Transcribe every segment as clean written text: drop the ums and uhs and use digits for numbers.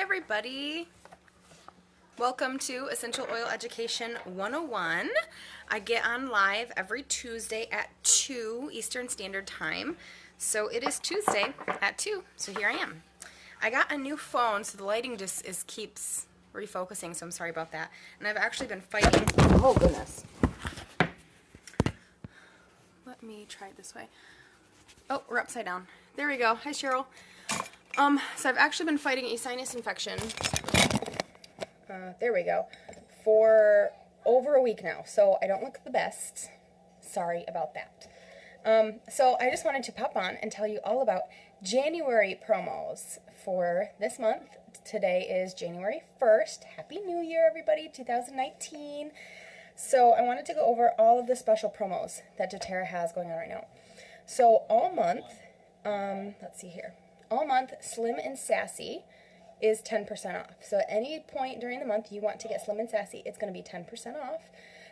everybody. Welcome to Essential Oil Education 101. I get on live every Tuesday at 2 Eastern Standard Time. So it is Tuesday at 2, so here I am. I got a new phone, so the lighting just keeps refocusing, so I'm sorry about that. And I've actually been fighting. Oh, goodness. Let me try it this way. Oh, we're upside down. There we go. Hi, Cheryl. So I've actually been fighting a sinus infection. There we go. For over a week now, so I don't look the best. Sorry about that. So I just wanted to pop on and tell you all about January promos for this month. Today is January 1st. Happy New Year, everybody, 2019. So I wanted to go over all of the special promos that doTERRA has going on right now. So all month, let's see here. All month, Slim and Sassy is 10% off. So at any point during the month you want to get Slim and Sassy, it's going to be 10% off.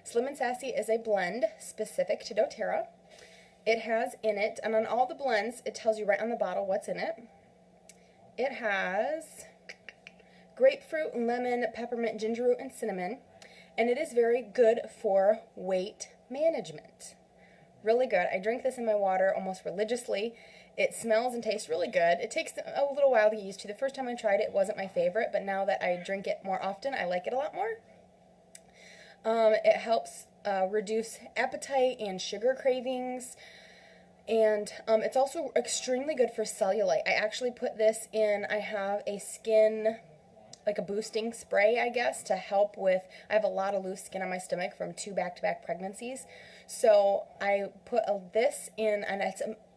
Slim and Sassy is a blend specific to doTERRA. It has in it, and on all the blends, it tells you right on the bottle what's in it. It has grapefruit, lemon, peppermint, ginger root, and cinnamon. And it is very good for weight management. Really good. I drink this in my water almost religiously. It smells and tastes really good. It takes a little while to get used to. The first time I tried it, it wasn't my favorite, but now that I drink it more often, I like it a lot more. It helps reduce appetite and sugar cravings, and it's also extremely good for cellulite. I actually put this in, I have a skin, like a boosting spray, I guess, to help with, I have a lot of loose skin on my stomach from 2 back-to-back pregnancies. So I put this in, and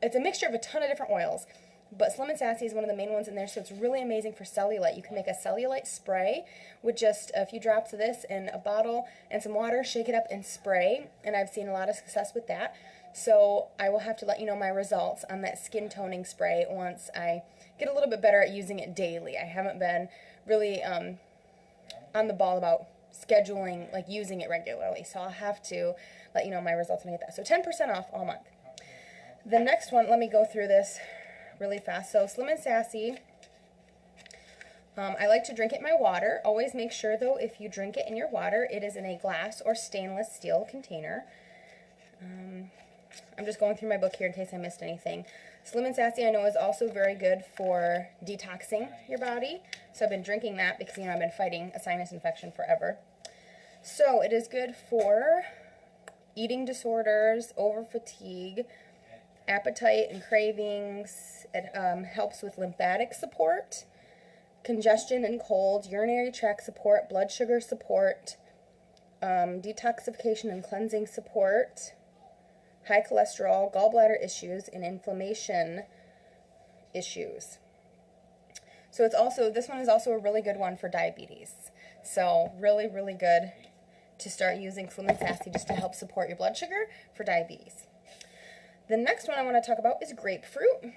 it's a mixture of a ton of different oils, but Slim and Sassy is one of the main ones in there, so it's really amazing for cellulite. You can make a cellulite spray with just a few drops of this in a bottle and some water, shake it up and spray, and I've seen a lot of success with that. So I will have to let you know my results on that skin toning spray once I get a little bit better at using it daily. I haven't been really on the ball about scheduling, like using it regularly, so I'll have to let you know my results when I get that. So 10% off all month. The next one, let me go through this really fast. So Slim and Sassy, I like to drink it in my water. Always make sure, though, if you drink it in your water, it is in a glass or stainless steel container. I'm just going through my book here in case I missed anything. Slim and Sassy I know is also very good for detoxing your body. So I've been drinking that because, I've been fighting a sinus infection forever. So it is good for eating disorders, over fatigue, appetite and cravings. It helps with lymphatic support, congestion and cold, urinary tract support, blood sugar support, detoxification and cleansing support, high cholesterol, gallbladder issues, and inflammation issues. So it's also, this one is also a really good one for diabetes. So really, really good to start using Slim and Sassy just to help support your blood sugar for diabetes. The next one I want to talk about is grapefruit.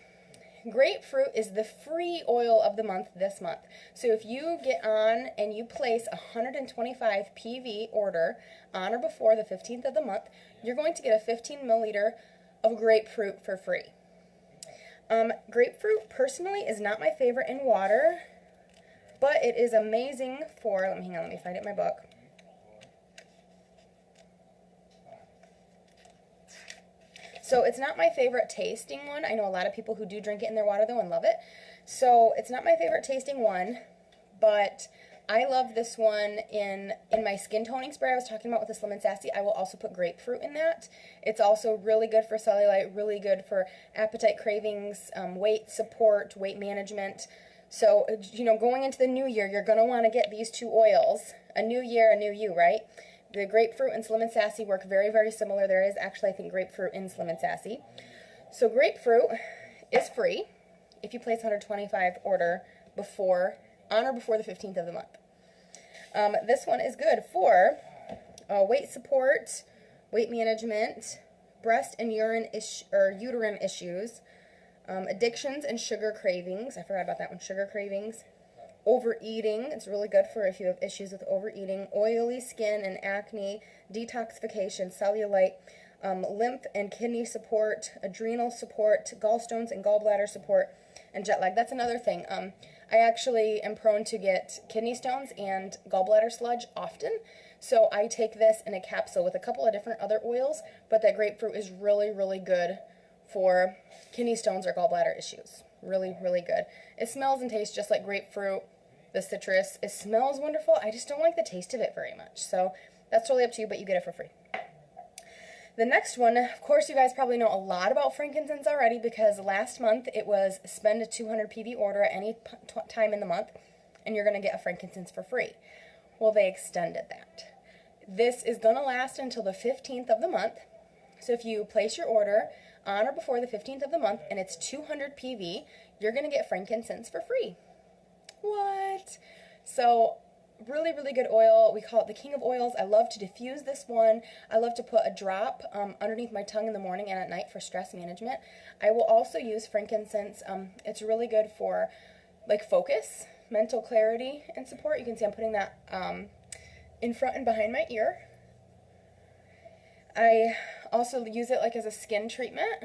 Grapefruit is the free oil of the month this month. So if you get on and you place a 125 PV order on or before the 15th of the month, you're going to get a 15 milliliter of grapefruit for free. Grapefruit personally is not my favorite in water, but it is amazing for, let me find it in my book. So it's not my favorite tasting one. I know a lot of people who do drink it in their water, though, and love it. So it's not my favorite tasting one, but I love this one in my skin toning spray I was talking about with the Slim and Sassy. I will also put grapefruit in that. It's also really good for cellulite, really good for appetite cravings, weight support, weight management. So, going into the new year, you're going to want to get these 2 oils. A new year, a new you, right? The grapefruit and Slim and Sassy work very, very similar. There is actually, I think, grapefruit in Slim and Sassy. So grapefruit is free if you place a 125 order on or before the 15th of the month. This one is good for weight support, weight management, breast and uterine issues, addictions and sugar cravings. I forgot about that one, sugar cravings. Overeating, it's really good for if you have issues with overeating, oily skin and acne, detoxification, cellulite, lymph and kidney support, adrenal support, gallstones and gallbladder support, and jet lag. That's another thing. I actually am prone to get kidney stones and gallbladder sludge often, so I take this in a capsule with a couple of different other oils, but that grapefruit is really, really good for kidney stones or gallbladder issues. Really, really good. It smells and tastes just like grapefruit, the citrus. It smells wonderful. I just don't like the taste of it very much, so that's totally up to you, but you get it for free. The next one, of course, you guys probably know a lot about frankincense already because last month it was spend a 200 PV order at any time in the month and you're going to get a frankincense for free. Well, they extended that. This is going to last until the 15th of the month. So if you place your order on or before the 15th of the month and it's 200 PV, you're going to get frankincense for free. What? So really, really good oil. We call it the king of oils. I love to diffuse this one. I love to put a drop underneath my tongue in the morning and at night for stress management. I will also use frankincense. It's really good for like focus, mental clarity, and support. You can see I'm putting that in front and behind my ear. I also use it like as a skin treatment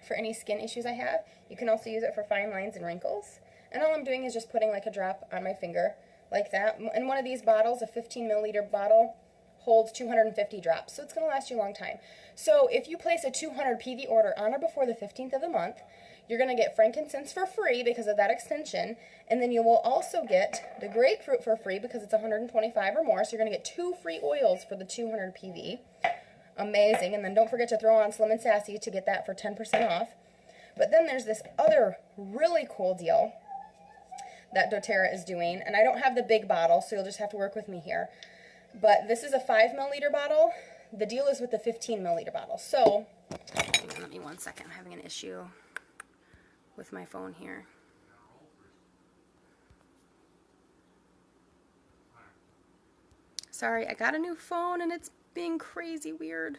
for any skin issues I have. You can also use it for fine lines and wrinkles. And all I'm doing is just putting like a drop on my finger like that. And one of these bottles, a 15 milliliter bottle, holds 250 drops. So it's going to last you a long time. So if you place a 200 PV order on or before the 15th of the month, you're going to get frankincense for free because of that extension. And then you will also get the grapefruit for free because it's 125 or more. So you're going to get 2 free oils for the 200 PV. Amazing. And then don't forget to throw on Slim and Sassy to get that for 10% off. But then there's this other really cool deal that doTERRA is doing, and I don't have the big bottle, so you'll just have to work with me here. But this is a 5 milliliter bottle. The deal is with the 15 milliliter bottle. So, hang on, let me 1 second. I'm having an issue with my phone here. Sorry, I got a new phone and it's being crazy weird.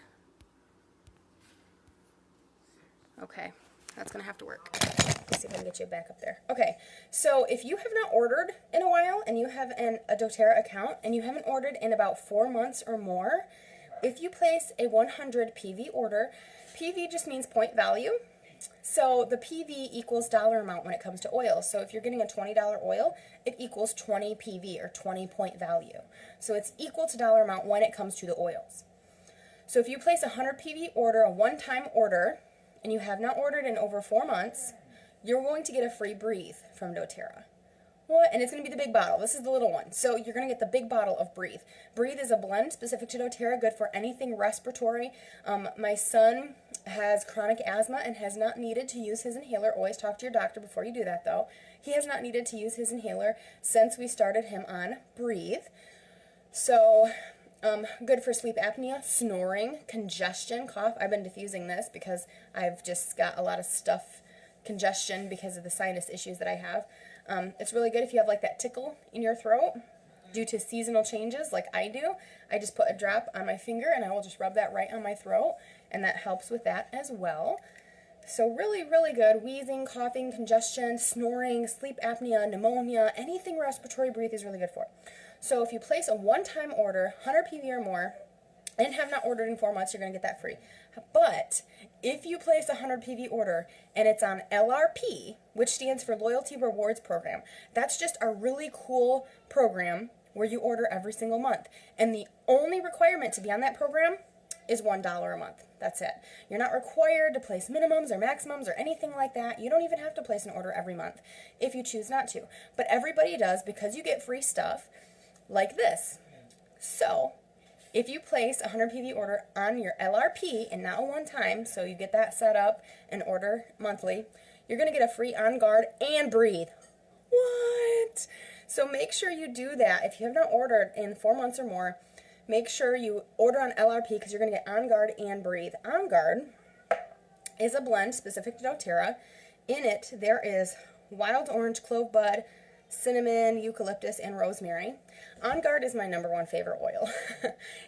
Okay, that's gonna have to work. Let's see if I can get you back up there. Okay, so if you have not ordered in a while and you have a doTERRA account and you haven't ordered in about 4 months or more, if you place a 100 PV order, PV just means point value. So the PV equals dollar amount when it comes to oil. So if you're getting a $20 oil, it equals 20 PV or 20 point value. So it's equal to dollar amount when it comes to the oils. So if you place a 100 PV order, a one-time order, and you have not ordered in over 4 months, you're going to get a free Breathe from doTERRA. What? And it's going to be the big bottle. This is the little one. So you're going to get the big bottle of Breathe. Breathe is a blend specific to doTERRA, good for anything respiratory. My son has chronic asthma and has not needed to use his inhaler. Always talk to your doctor before you do that, though. He has not needed to use his inhaler since we started him on Breathe. So good for sleep apnea, snoring, congestion, cough. I've been diffusing this because I've just got a lot of stuff, congestion because of the sinus issues that I have. It's really good if you have like that tickle in your throat due to seasonal changes like I do. I just put a drop on my finger and I will just rub that right on my throat, and that helps with that as well. So really, really good. Wheezing, coughing, congestion, snoring, sleep apnea, pneumonia, anything respiratory, Breathe is really good for. So if you place a one-time order, 100 PV or more, and have not ordered in 4 months, you're going to get that free. But if you place a 100 PV order and it's on LRP, which stands for Loyalty Rewards Program, that's just a really cool program where you order every single month. And the only requirement to be on that program is $1 a month. That's it. You're not required to place minimums or maximums or anything like that. You don't even have to place an order every month if you choose not to. But everybody does because you get free stuff like this. So if you place a 100 PV order on your LRP and not a one-time, so you get that set up and order monthly, you're going to get a free onguard and Breathe. What? So make sure you do that. If you have not ordered in 4 months or more, make sure you order on LRP because you're going to get onguard and Breathe. OnGuard is a blend specific to doTERRA. In it, there is wild orange, clove bud, cinnamon, eucalyptus, and rosemary. OnGuard is my #1 favorite oil.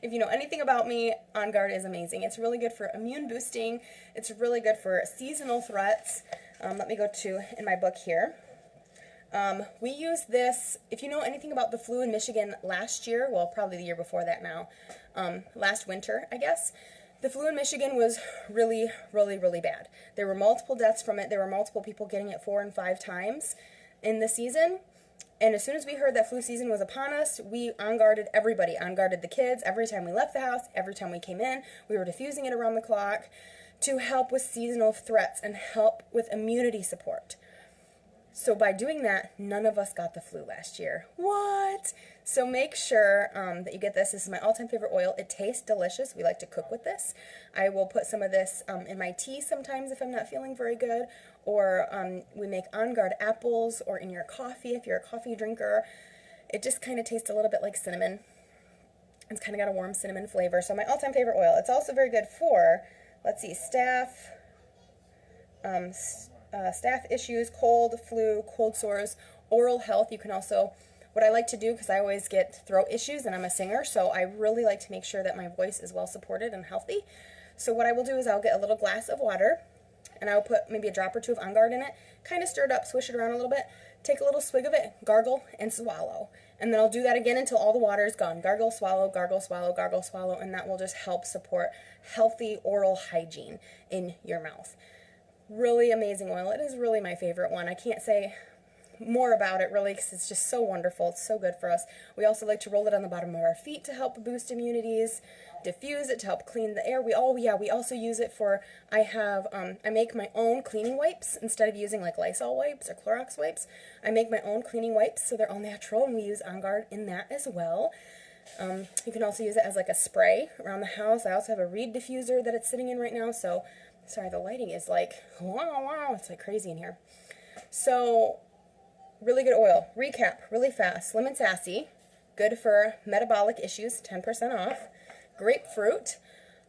If you know anything about me, OnGuard is amazing. It's really good for immune boosting. It's really good for seasonal threats. Let me go to in my book here. We use this, if you know anything about the flu in Michigan last year, well, probably the year before that now, last winter, I guess, The flu in Michigan was really, really, really bad. There were multiple deaths from it. There were multiple people getting it 4 and 5 times in the season. And as soon as we heard that flu season was upon us, we on-guarded everybody. On-guarded the kids every time we left the house, every time we came in. We were diffusing it around the clock to help with seasonal threats and help with immunity support. So by doing that, none of us got the flu last year. What? So make sure that you get this. This is my all-time favorite oil. It tastes delicious. We like to cook with this. I will put some of this in my tea sometimes if I'm not feeling very good. Or we make On Guard apples, or in your coffee if you're a coffee drinker. It just kind of tastes a little bit like cinnamon. It's kind of got a warm cinnamon flavor. So my all-time favorite oil. It's also very good for, let's see, staph issues, cold, flu, cold sores, oral health. You can also, what I like to do, because I always get throat issues and I'm a singer, so I really like to make sure that my voice is well supported and healthy. So what I will do is I'll get a little glass of water and I'll put maybe a drop or two of On Guard in it, kind of stir it up, swish it around a little bit, take a little swig of it, gargle, and swallow. And then I'll do that again until all the water is gone. Gargle, swallow, gargle, swallow, gargle, swallow, and that will just help support healthy oral hygiene in your mouth. Really amazing oil. It is really my favorite one. I can't say more about it really because it's just so wonderful. It's so good for us. We also like to roll it on the bottom of our feet to help boost immunities, diffuse it to help clean the air. We also use it for, I make my own cleaning wipes instead of using like Lysol wipes or Clorox wipes. I make my own cleaning wipes, so they're all natural, and we use On Guard in that as well. You can also use it as like a spray around the house. I also have a reed diffuser that it's sitting in right now, so sorry, the lighting is like, wow, it's like crazy in here. So, really good oil. Recap, really fast. Slim and Sassy, good for metabolic issues, 10% off. Grapefruit,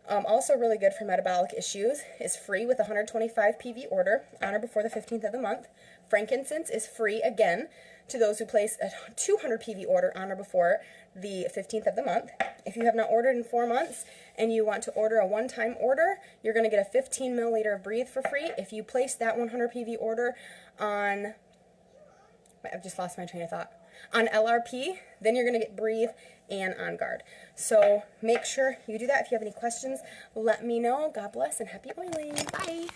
also really good for metabolic issues, is free with a 125 PV order, on or before the 15th of the month. Frankincense is free, again, to those who place a 200 PV order on or before the 15th of the month. If you have not ordered in 4 months and you want to order a one-time order, you're going to get a 15 milliliter of Breathe for free. If you place that 100 PV order on, I've just lost my train of thought, on LRP, then you're going to get Breathe and On Guard. So make sure you do that. If you have any questions, let me know. God bless and happy oiling. Bye.